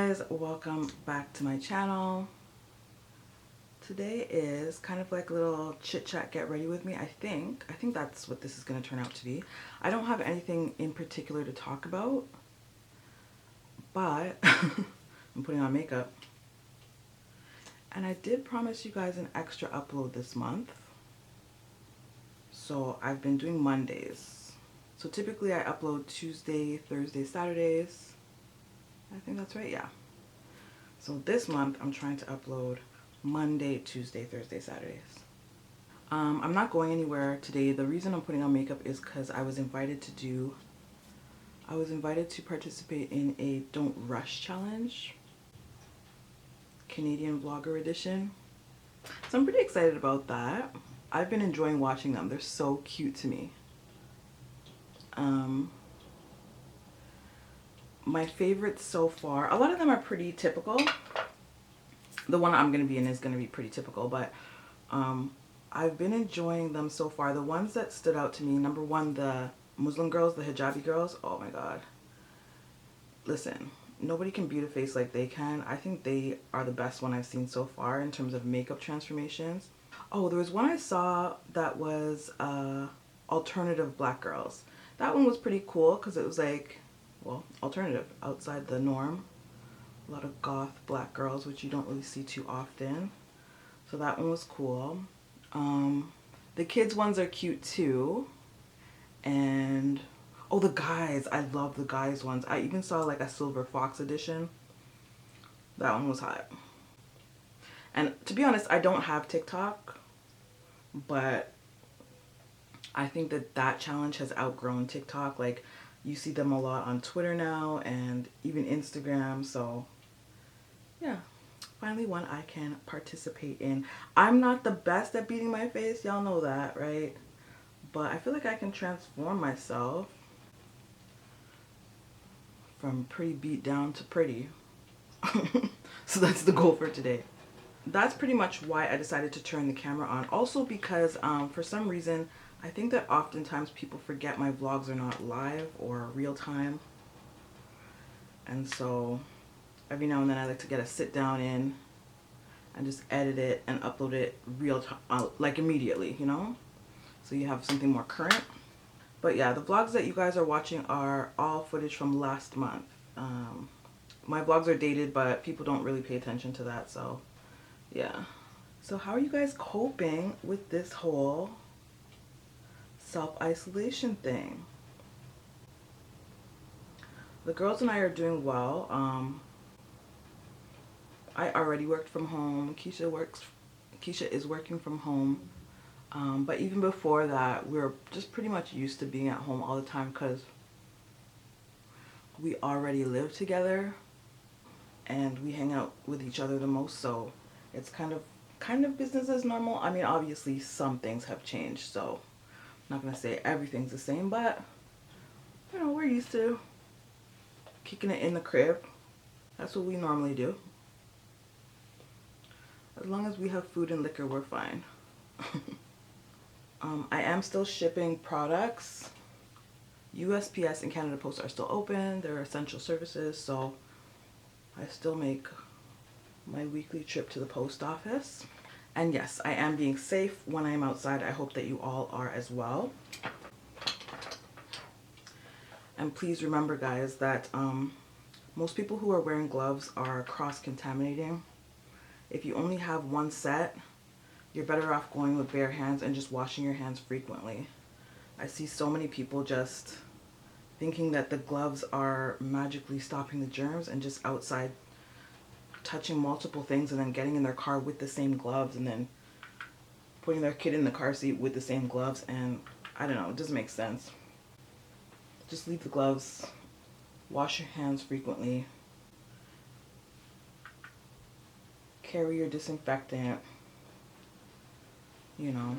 guys, welcome back to my channel. Today is kind of like a little chit chat, get ready with me. I think that's what this is going to turn out to be. I don't have anything in particular to talk about, but I'm putting on makeup. And I did promise you guys an extra upload this month. So I've been doing Mondays. So typically I upload Tuesday, Thursday, Saturdays. I think that's right, yeah. So this month I'm trying to upload Monday, Tuesday, Thursday, Saturdays. I'm not going anywhere today. The reason I'm putting on makeup is because I was invited to participate in a Don't Rush challenge, Canadian Vlogger edition. So I'm pretty excited about that. I've been enjoying watching them. They're so cute to me. My favorites so far, a lot of them are pretty typical. The one I'm going to be in is going to be pretty typical, but I've been enjoying them so far. The ones that stood out to me, number one, the Muslim girls, the hijabi girls. Oh my god. Listen, nobody can beat a face like they can. I think they are the best one I've seen so far in terms of makeup transformations. Oh, there was one I saw that was alternative black girls. That one was pretty cool because it was like, well, alternative, outside the norm. A lot of goth black girls, which you don't really see too often. So that one was cool. The kids ones are cute too. And oh, the guys, I love the guys ones. I even saw like a silver fox edition. That one was hot. And to be honest, I don't have TikTok, but I think that challenge has outgrown TikTok. Like, you see them a lot on Twitter now and even Instagram. So yeah, finally one I can participate in. I'm not the best at beating my face, y'all know that, right? But I feel like I can transform myself from pretty beat down to pretty. So that's the goal for today. That's pretty much why I decided to turn the camera on. Also because for some reason, I think that oftentimes people forget my vlogs are not live or real time. And so every now and then I like to get a sit down in and just edit it and upload it real time, like immediately, you know? So you have something more current. But yeah, the vlogs that you guys are watching are all footage from last month. My vlogs are dated, but people don't really pay attention to that, so yeah. So how are you guys coping with this whole self-isolation thing? The girls and I are doing well. I already worked from home. Keisha is working from home. But even before that, we were just pretty much used to being at home all the time because we already live together and we hang out with each other the most. So it's kind of business as normal. I mean, obviously some things have changed, so I'm not gonna say everything's the same, but you know, we're used to kicking it in the crib. That's what we normally do. As long as we have food and liquor, we're fine. I am still shipping products. USPS and Canada Post are still open. They're essential services, so I still make my weekly trip to the post office. And yes, I am being safe when I'm outside. I hope that you all are as well. And please remember, guys, that most people who are wearing gloves are cross-contaminating. If you only have one set, you're better off going with bare hands and just washing your hands frequently. I see so many people just thinking that the gloves are magically stopping the germs and just outside touching multiple things and then getting in their car with the same gloves and then putting their kid in the car seat with the same gloves, and I don't know, it doesn't make sense. Just leave the gloves, wash your hands frequently, carry your disinfectant, you know,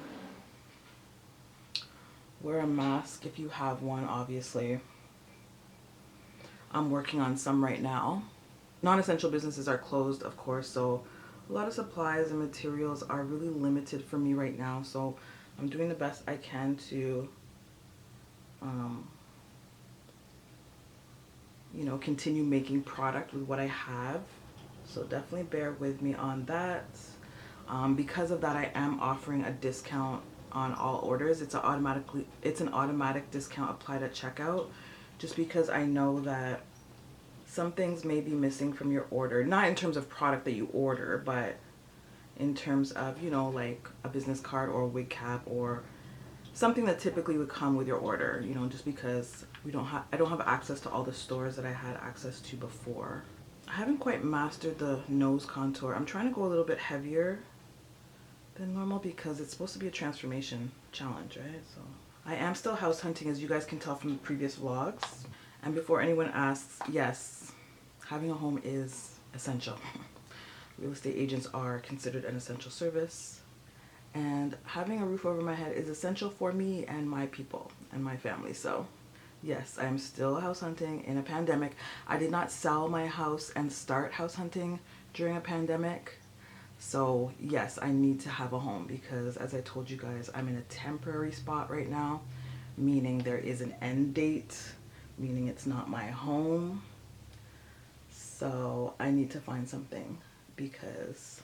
wear a mask if you have one, obviously. I'm working on some right now. Non-essential businesses are closed, of course, so a lot of supplies and materials are really limited for me right now, so I'm doing the best I can to you know, continue making product with what I have. So definitely bear with me on that. Because of that, I am offering a discount on all orders. It's an automatic discount applied at checkout, just because I know that some things may be missing from your order. Not in terms of product that you order, but in terms of, you know, like a business card or a wig cap or something that typically would come with your order, you know, just because I don't have access to all the stores that I had access to before. I haven't quite mastered the nose contour. I'm trying to go a little bit heavier than normal because it's supposed to be a transformation challenge, right? So I am still house hunting, as you guys can tell from the previous vlogs. And before anyone asks, yes, having a home is essential. Real estate agents are considered an essential service. And having a roof over my head is essential for me and my people and my family. So yes, I am still house hunting in a pandemic. I did not sell my house and start house hunting during a pandemic. So yes, I need to have a home because, as I told you guys, I'm in a temporary spot right now, meaning there is an end date, meaning it's not my home. So I need to find something because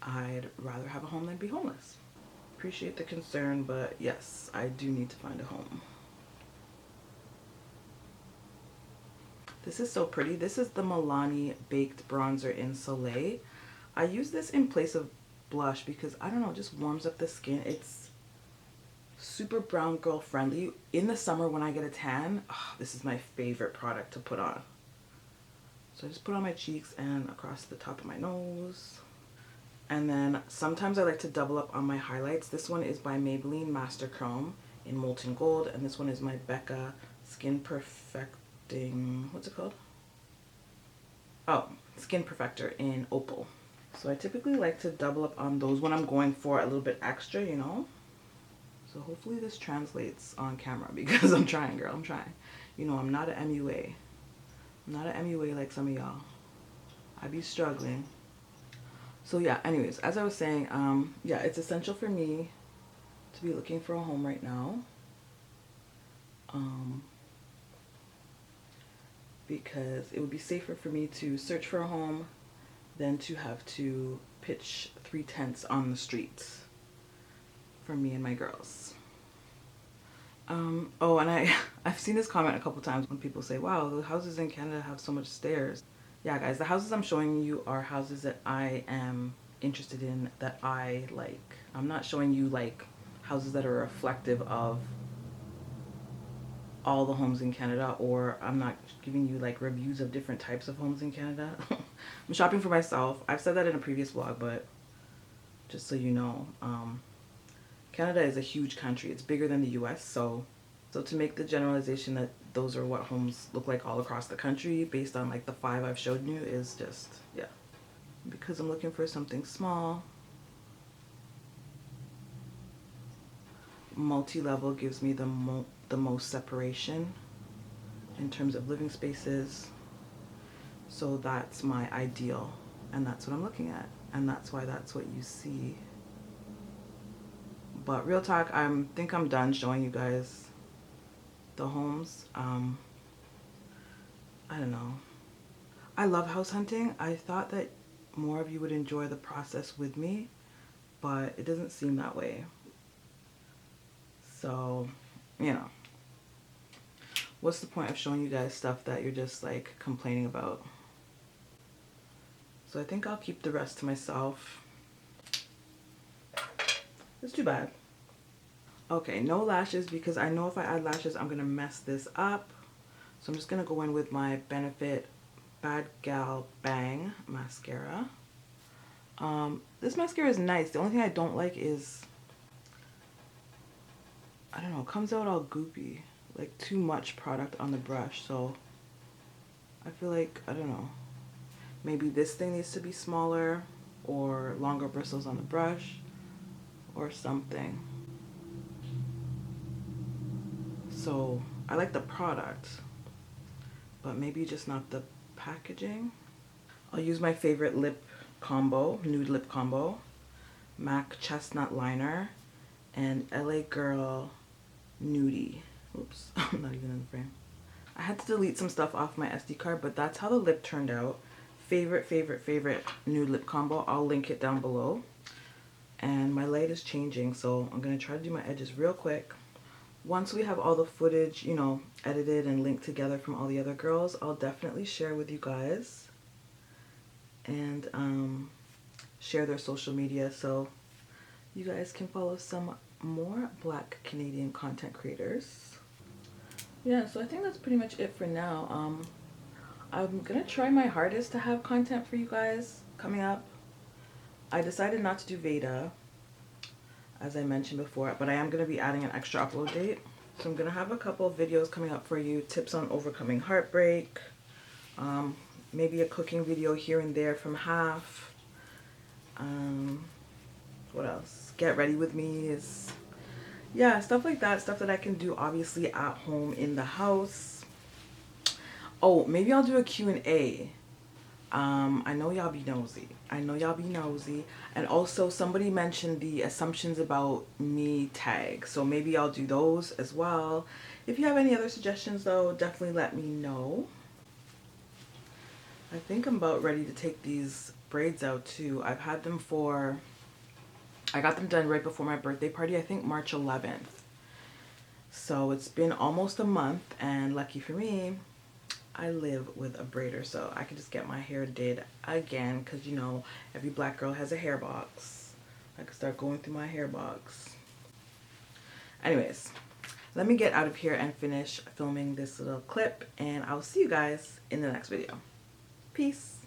I'd rather have a home than be homeless. Appreciate the concern, but yes, I do need to find a home. This is so pretty. This is the Milani Baked Bronzer in Soleil. I use this in place of blush because, I don't know, it just warms up the skin. It's super brown girl friendly. In the summer when I get a tan, this is my favorite product to put on. So I just put on my cheeks and across the top of my nose. And then sometimes I like to double up on my highlights. This one is by Maybelline Master Chrome in Molten Gold. And this one is my Becca Skin Perfecting, what's it called? Oh, Skin Perfector in Opal. So I typically like to double up on those when I'm going for a little bit extra, you know. So hopefully this translates on camera because I'm trying, girl, I'm trying. You know, I'm not an MUA. I'm not an MUA like some of y'all. I be struggling. So yeah, anyways, as I was saying, yeah, it's essential for me to be looking for a home right now. Because it would be safer for me to search for a home than to have to pitch 3 tents on the streets for me and my girls. Oh, and I've seen this comment a couple times when people say, wow, the houses in Canada have so much stairs. Yeah, guys, the houses I'm showing you are houses that I am interested in, that I like. I'm not showing you like houses that are reflective of all the homes in Canada, or I'm not giving you like reviews of different types of homes in Canada. I'm shopping for myself. I've said that in a previous vlog, but just so you know, Canada is a huge country. It's bigger than the US, so to make the generalization that those are what homes look like all across the country based on like the 5 I've showed you is just, yeah. Because I'm looking for something small. Multi-level gives me the most separation in terms of living spaces. So that's my ideal, and that's what I'm looking at, and that's why that's what you see. But real talk, I think I'm done showing you guys the homes. I don't know. I love house hunting. I thought that more of you would enjoy the process with me, but it doesn't seem that way. So, you know, what's the point of showing you guys stuff that you're just like complaining about? So I think I'll keep the rest to myself. It's too bad. Okay, no lashes because I know if I add lashes, I'm going to mess this up. So I'm just going to go in with my Benefit Bad Gal Bang mascara. This mascara is nice. The only thing I don't like is, I don't know, it comes out all goopy. Like too much product on the brush. So I feel like, I don't know, maybe this thing needs to be smaller or longer bristles on the brush or something. So I like the product, but maybe just not the packaging. I'll use my favorite lip combo, nude lip combo, MAC Chestnut Liner, and LA Girl Nudie. Oops, I'm not even in the frame. I had to delete some stuff off my SD card, but that's how the lip turned out. Favorite nude lip combo. I'll link it down below. And my light is changing, so I'm going to try to do my edges real quick. Once we have all the footage, you know, edited and linked together from all the other girls, I'll definitely share with you guys. And share their social media so you guys can follow some more Black Canadian content creators. Yeah, so I think that's pretty much it for now. I'm gonna try my hardest to have content for you guys coming up. I decided not to do Veda, as I mentioned before, but I am gonna be adding an extra upload date. So I'm gonna have a couple of videos coming up for you, tips on overcoming heartbreak, maybe a cooking video here and there from Half. What else? Get ready with me is, yeah, stuff like that, stuff that I can do obviously at home in the house. Oh, maybe I'll do a Q&A. I know y'all be nosy. And also somebody mentioned the assumptions about me tag. So maybe I'll do those as well. If you have any other suggestions though, definitely let me know. I think I'm about ready to take these braids out too. I've had them I got them done right before my birthday party, I think March 11th. So it's been almost a month, and lucky for me, I live with a braider, so I can just get my hair did again, because you know, every Black girl has a hair box. I can start going through my hair box. Anyways, let me get out of here and finish filming this little clip, and I'll see you guys in the next video. Peace.